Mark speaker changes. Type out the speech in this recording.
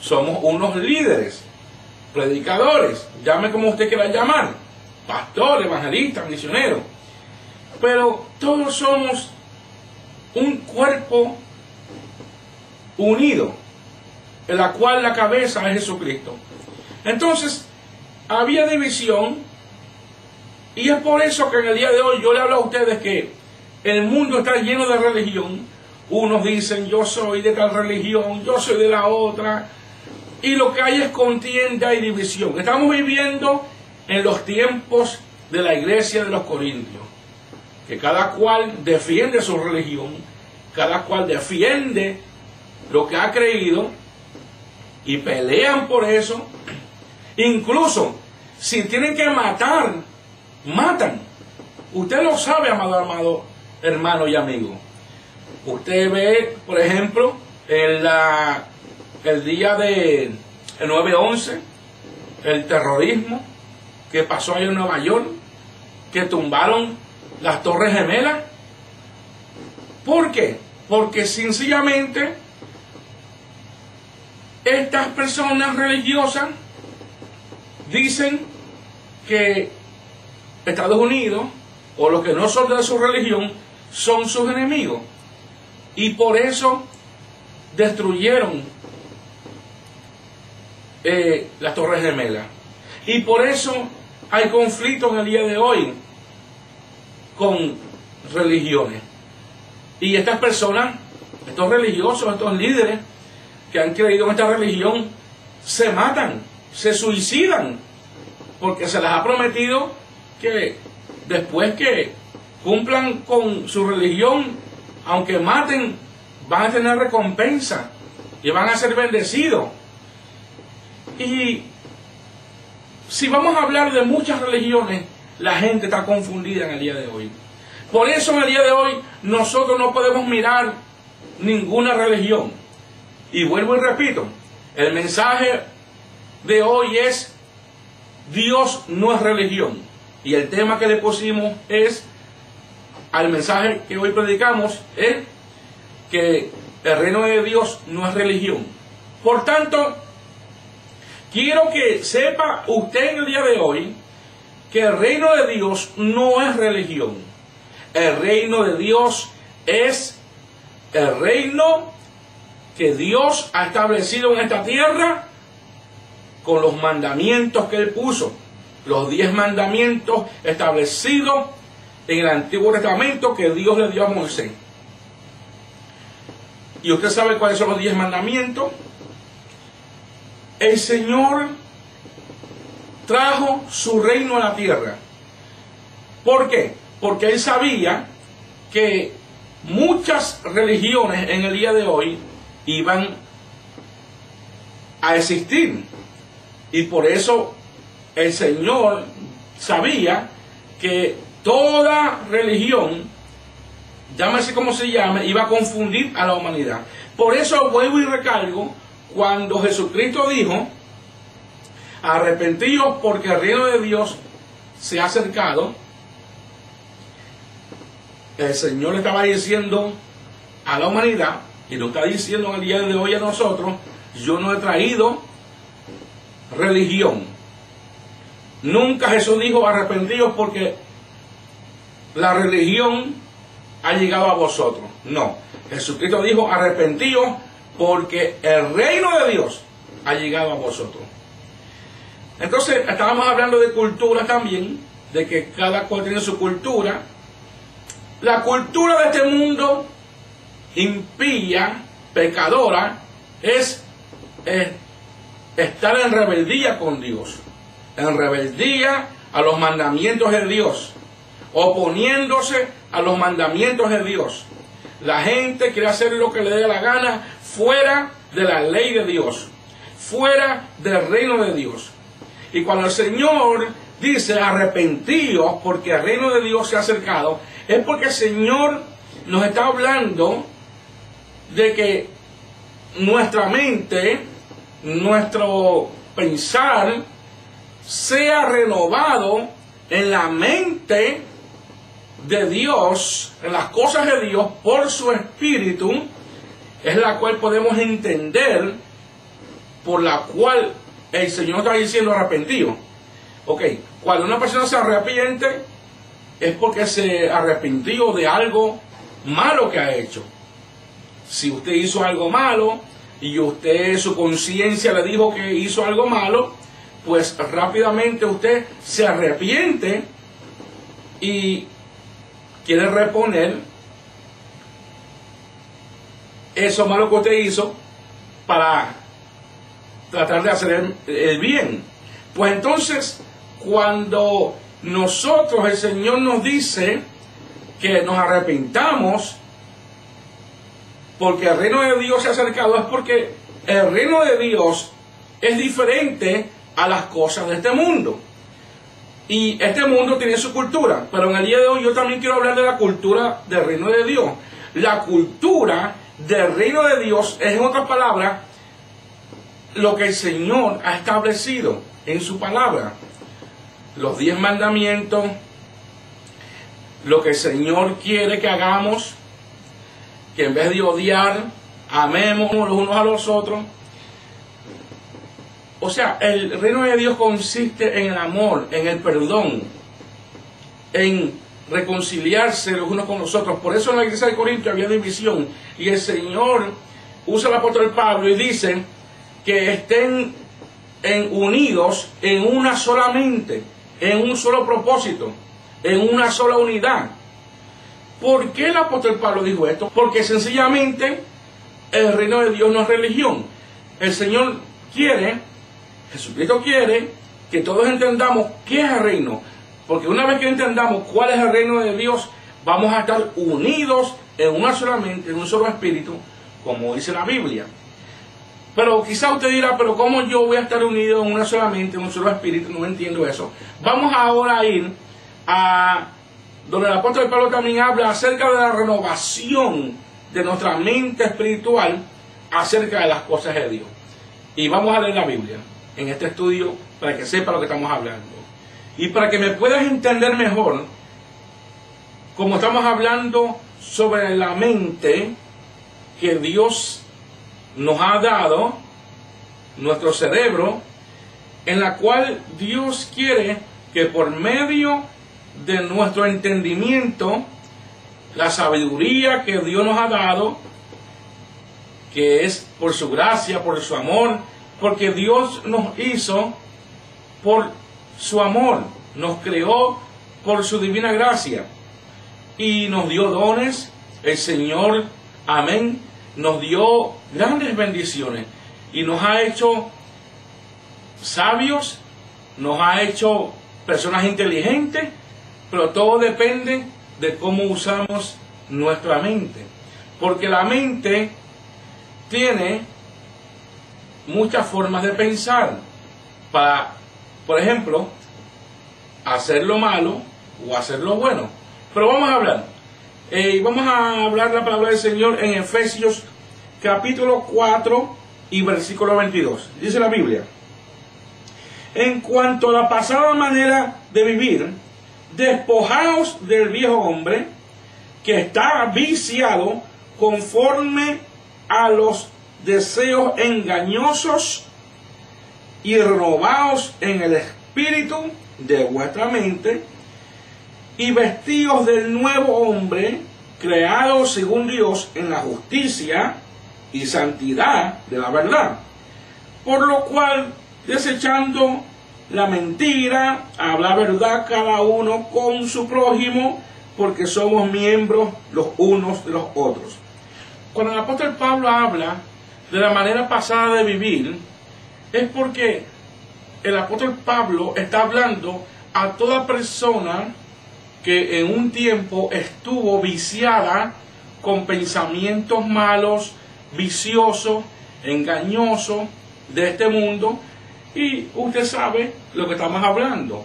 Speaker 1: somos unos líderes, predicadores, llame como usted quiera llamar, pastor, evangelista, misionero, pero todos somos un cuerpo unido, en la cual la cabeza es Jesucristo. Entonces, había división, y es por eso que en el día de hoy yo le hablo a ustedes que el mundo está lleno de religión. Unos dicen, yo soy de tal religión, yo soy de la otra, y lo que hay es contienda y división. Estamos viviendo en los tiempos de la iglesia de los Corintios, que cada cual defiende su religión, cada cual defiende lo que ha creído, y pelean por eso. Incluso si tienen que matar, matan. Usted lo sabe, amado hermano y amigo. Usted ve, por ejemplo, el día del 9/11, el terrorismo que pasó ahí en Nueva York, que tumbaron las Torres Gemelas. ¿Por qué? Porque sencillamente estas personas religiosas dicen que Estados Unidos, o los que no son de su religión, son sus enemigos, y por eso destruyeron las Torres Gemelas, y por eso hay conflictos en el día de hoy con religiones. Y estas personas, estos religiosos, estos líderes que han creído en esta religión, se matan, se suicidan, porque se les ha prometido que después que cumplan con su religión, aunque maten, van a tener recompensa y van a ser bendecidos. Y si vamos a hablar de muchas religiones, la gente está confundida en el día de hoy. Por eso en el día de hoy nosotros no podemos mirar ninguna religión. Y vuelvo y repito, el mensaje de hoy es: Dios no es religión. Y el tema que le pusimos es, al mensaje que hoy predicamos, es que el reino de Dios no es religión. Por tanto, quiero que sepa usted en el día de hoy que el reino de Dios no es religión. El reino de Dios es el reino que Dios ha establecido en esta tierra con los mandamientos que Él puso. Los 10 mandamientos establecidos en el Antiguo Testamento que Dios le dio a Moisés. ¿Y usted sabe cuáles son los 10 mandamientos? El Señor trajo su reino a la tierra. ¿Por qué? Porque Él sabía que muchas religiones en el día de hoy iban a existir. Y por eso el Señor sabía que toda religión, llámese como se llame, iba a confundir a la humanidad. Por eso vuelvo y recalco, cuando Jesucristo dijo: arrepentíos porque el reino de Dios se ha acercado, el Señor le estaba diciendo a la humanidad, y lo está diciendo en el día de hoy a nosotros: yo no he traído religión. Nunca Jesús dijo: arrepentidos porque la religión ha llegado a vosotros. No, Jesucristo dijo: arrepentidos porque el reino de Dios ha llegado a vosotros. Entonces estábamos hablando de cultura también, de que cada cual tiene su cultura. La cultura de este mundo impía, pecadora, es estar en rebeldía con Dios, en rebeldía a los mandamientos de Dios, oponiéndose a los mandamientos de Dios. La gente quiere hacer lo que le dé la gana fuera de la ley de Dios, fuera del reino de Dios. Y cuando el Señor dice: arrepentíos porque el reino de Dios se ha acercado, es porque el Señor nos está hablando de que nuestra mente, nuestro pensar, sea renovado en la mente de Dios, en las cosas de Dios, por su Espíritu, es la cual podemos entender por la cual el Señor está diciendo arrepentido. Ok, cuando una persona se arrepiente es porque se arrepintió de algo malo que ha hecho. Si usted hizo algo malo y usted, su conciencia le dijo que hizo algo malo, pues rápidamente usted se arrepiente y quiere reponer eso malo que usted hizo para tratar de hacer el bien. Pues entonces, cuando nosotros, el Señor nos dice que nos arrepintamos porque el reino de Dios se ha acercado, es porque el reino de Dios es diferente a las cosas de este mundo. Y este mundo tiene su cultura, pero en el día de hoy yo también quiero hablar de la cultura del reino de Dios. La cultura del reino de Dios es, en otras palabras, lo que el Señor ha establecido en su palabra. Los 10 mandamientos, lo que el Señor quiere que hagamos, que en vez de odiar, amemos los unos a los otros. O sea, el reino de Dios consiste en el amor, en el perdón, en reconciliarse los unos con los otros. Por eso en la iglesia de Corinto había división. Y el Señor usa el apóstol Pablo y dice que estén unidos en una sola mente, en un solo propósito, en una sola unidad. ¿Por qué el apóstol Pablo dijo esto? Porque sencillamente el reino de Dios no es religión. El Señor quiere, Jesucristo quiere que todos entendamos qué es el reino. Porque una vez que entendamos cuál es el reino de Dios, vamos a estar unidos en una sola mente, en un solo espíritu, como dice la Biblia. Pero quizá usted dirá, pero ¿cómo yo voy a estar unido en una sola mente, en un solo espíritu? No entiendo eso. Vamos ahora a ir a donde el apóstol Pablo también habla acerca de la renovación de nuestra mente espiritual acerca de las cosas de Dios. Y vamos a leer la Biblia en este estudio para que sepa lo que estamos hablando. Y para que me puedas entender mejor, como estamos hablando sobre la mente que Dios nos ha dado, nuestro cerebro, en la cual Dios quiere que por medio de nuestro entendimiento, la sabiduría que Dios nos ha dado, que es por su gracia, por su amor, porque Dios nos hizo por su amor, nos creó por su divina gracia y nos dio dones. El Señor, amén, nos dio grandes bendiciones y nos ha hecho sabios, nos ha hecho personas inteligentes, pero todo depende de cómo usamos nuestra mente, porque la mente tiene muchas formas de pensar para, por ejemplo, hacer lo malo o hacer lo bueno. Pero vamos a hablar la palabra del Señor en Efesios capítulo 4 y versículo 22. Dice la Biblia: en cuanto a la pasada manera de vivir, despojaos del viejo hombre que está viciado conforme a los deseos engañosos y renovaos en el espíritu de vuestra mente y vestíos del nuevo hombre creado según Dios en la justicia y santidad de la verdad, por lo cual desechando la mentira, habla verdad cada uno con su prójimo, porque somos miembros los unos de los otros. Cuando el apóstol Pablo habla de la manera pasada de vivir, es porque el apóstol Pablo está hablando a toda persona que en un tiempo estuvo viciada con pensamientos malos, viciosos, engañosos de este mundo. Y usted sabe lo que estamos hablando.